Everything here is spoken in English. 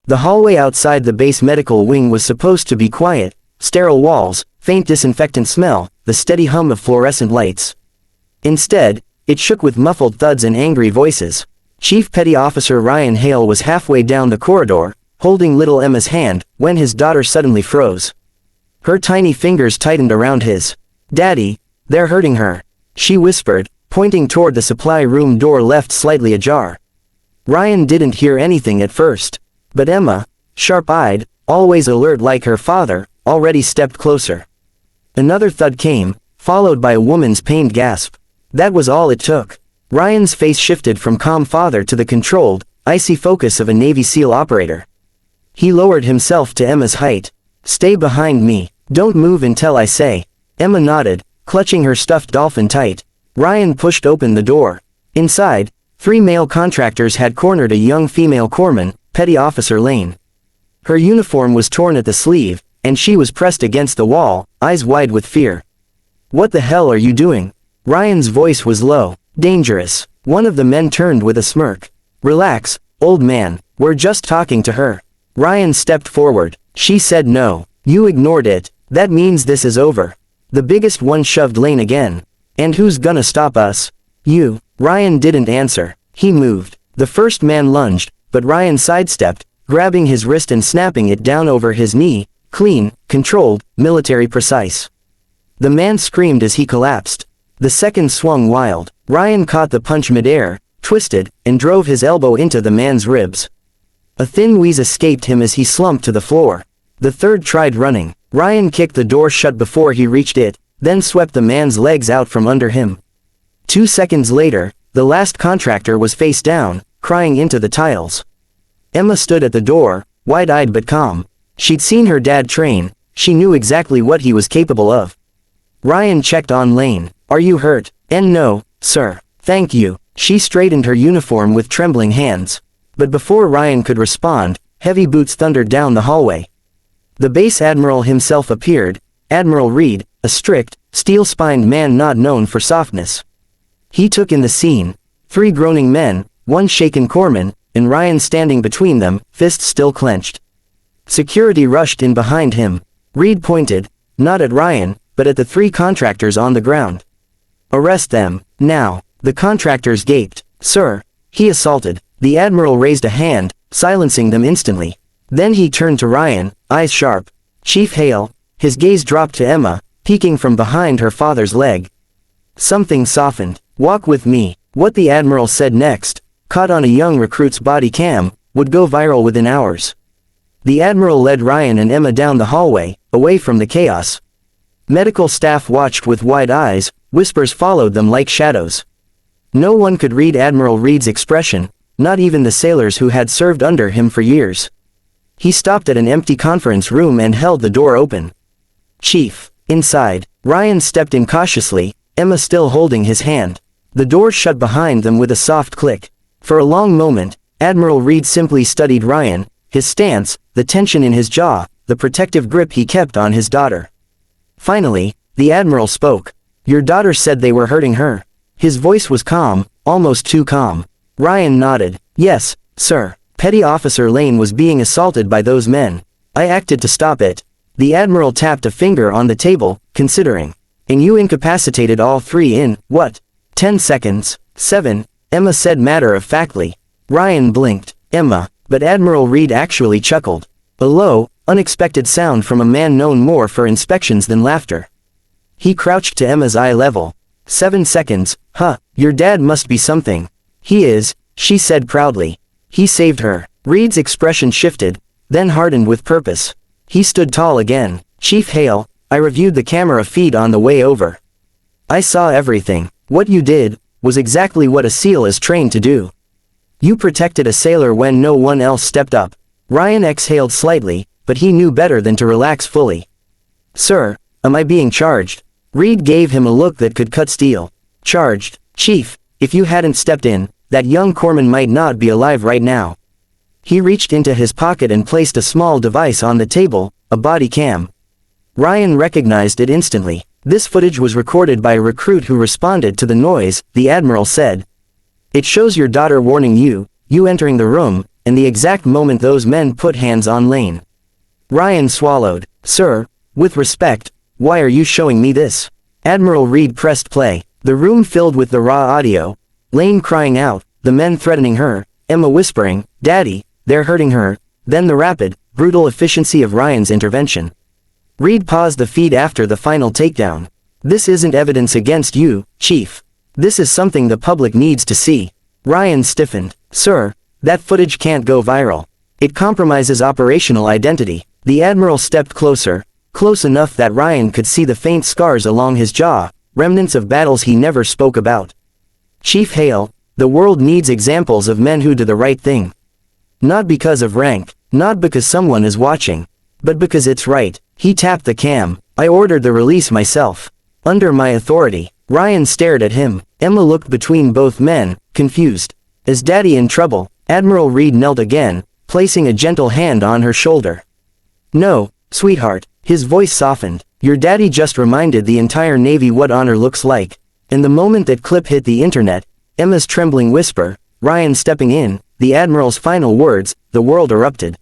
The hallway outside the base medical wing was supposed to be quiet, sterile walls, faint disinfectant smell, the steady hum of fluorescent lights. Instead, it shook with muffled thuds and angry voices. Chief Petty Officer Ryan Hale was halfway down the corridor, holding little Emma's hand, when his daughter suddenly froze. Her tiny fingers tightened around his. "Daddy, they're hurting her," she whispered, pointing toward the supply room door left slightly ajar. Ryan didn't hear anything at first, but Emma, sharp-eyed, always alert like her father, already stepped closer. Another thud came, followed by a woman's pained gasp. That was all it took. Ryan's face shifted from calm father to the controlled, icy focus of a Navy SEAL operator. He lowered himself to Emma's height. "Stay behind me. Don't move until I say." Emma nodded, clutching her stuffed dolphin tight. Ryan pushed open the door. Inside, 3 male contractors had cornered a young female corpsman, Petty Officer Lane. Her uniform was torn at the sleeve, and she was pressed against the wall, eyes wide with fear. "What the hell are you doing?" Ryan's voice was low. "Dangerous." One of the men turned with a smirk. "Relax, old man, we're just talking to her." Ryan stepped forward. "She said no. You ignored it. That means this is over." The biggest one shoved Lane again. "And who's gonna stop us?" "You." Ryan didn't answer. He moved. The first man lunged, but Ryan sidestepped, grabbing his wrist and snapping it down over his knee. Clean, controlled, military precise. The man screamed as he collapsed. The second swung wild. Ryan caught the punch midair, twisted, and drove his elbow into the man's ribs. A thin wheeze escaped him as he slumped to the floor. The third tried running. Ryan kicked the door shut before he reached it, then swept the man's legs out from under him. 2 seconds later, the last contractor was face down, crying into the tiles. Emma stood at the door, wide-eyed but calm. She'd seen her dad train, she knew exactly what he was capable of. Ryan checked on Lane. "Are you hurt?" "And no, sir. Thank you." She straightened her uniform with trembling hands. But before Ryan could respond, heavy boots thundered down the hallway. The base admiral himself appeared, Admiral Reed, a strict, steel-spined man not known for softness. He took in the scene. 3 groaning men, 1 shaken corpsman, and Ryan standing between them, fists still clenched. Security rushed in behind him. Reed pointed, not at Ryan, but at the 3 contractors on the ground. "Arrest them, now." The contractors gaped. "Sir." He assaulted. The admiral raised a hand, silencing them instantly. Then he turned to Ryan, eyes sharp. "Chief Hale." His gaze dropped to Emma, peeking from behind her father's leg. Something softened. "Walk with me." What the admiral said next, caught on a young recruit's body cam, would go viral within hours. The admiral led Ryan and Emma down the hallway, away from the chaos. Medical staff watched with wide eyes, whispers followed them like shadows. No one could read Admiral Reed's expression, not even the sailors who had served under him for years. He stopped at an empty conference room and held the door open. "Chief." Inside, Ryan stepped in cautiously, Emma still holding his hand. The door shut behind them with a soft click. For a long moment, Admiral Reed simply studied Ryan, his stance, the tension in his jaw, the protective grip he kept on his daughter. Finally, the admiral spoke. "Your daughter said they were hurting her." His voice was calm, almost too calm. Ryan nodded. "Yes, sir. Petty Officer Lane was being assaulted by those men. I acted to stop it." The admiral tapped a finger on the table, considering. "And you incapacitated all 3 in, what? 10 seconds? 7, Emma said matter-of-factly. Ryan blinked. "Emma," but Admiral Reed actually chuckled. A low, unexpected sound from a man known more for inspections than laughter. He crouched to Emma's eye level. 7 seconds, huh, your dad must be something. "He is," she said proudly. "He saved her." Reed's expression shifted, then hardened with purpose. He stood tall again. "Chief Hale, I reviewed the camera feed on the way over. I saw everything. What you did was exactly what a SEAL is trained to do. You protected a sailor when no one else stepped up." Ryan exhaled slightly, but he knew better than to relax fully. "Sir, am I being charged?" Reed gave him a look that could cut steel. "Charged? Chief, if you hadn't stepped in, that young corpsman might not be alive right now." He reached into his pocket and placed a small device on the table, a body cam. Ryan recognized it instantly. This footage was recorded by a recruit who responded to the noise, the admiral said. "It shows your daughter warning you, you entering the room, and the exact moment those men put hands on Lane. Ryan swallowed. "Sir, with respect, why are you showing me this?" Admiral Reed pressed play. The room filled with the raw audio. Lane crying out, the men threatening her, Emma whispering, "Daddy, they're hurting her," then the rapid, brutal efficiency of Ryan's intervention. Reed paused the feed after the final takedown. "This isn't evidence against you, Chief. This is something the public needs to see." Ryan stiffened. "Sir, that footage can't go viral. It compromises operational identity." The Admiral stepped closer, close enough that Ryan could see the faint scars along his jaw, remnants of battles he never spoke about. "Chief Hale, the world needs examples of men who do the right thing. Not because of rank, not because someone is watching, but because it's right." He tapped the cam. "I ordered the release myself. Under my authority." Ryan stared at him. Emma looked between both men, confused. "Is Daddy in trouble?" Admiral Reed knelt again, placing a gentle hand on her shoulder. "No, sweetheart." His voice softened. "Your daddy just reminded the entire Navy what honor looks like." In the moment that clip hit the internet, Emma's trembling whisper, Ryan stepping in, the Admiral's final words, the world erupted.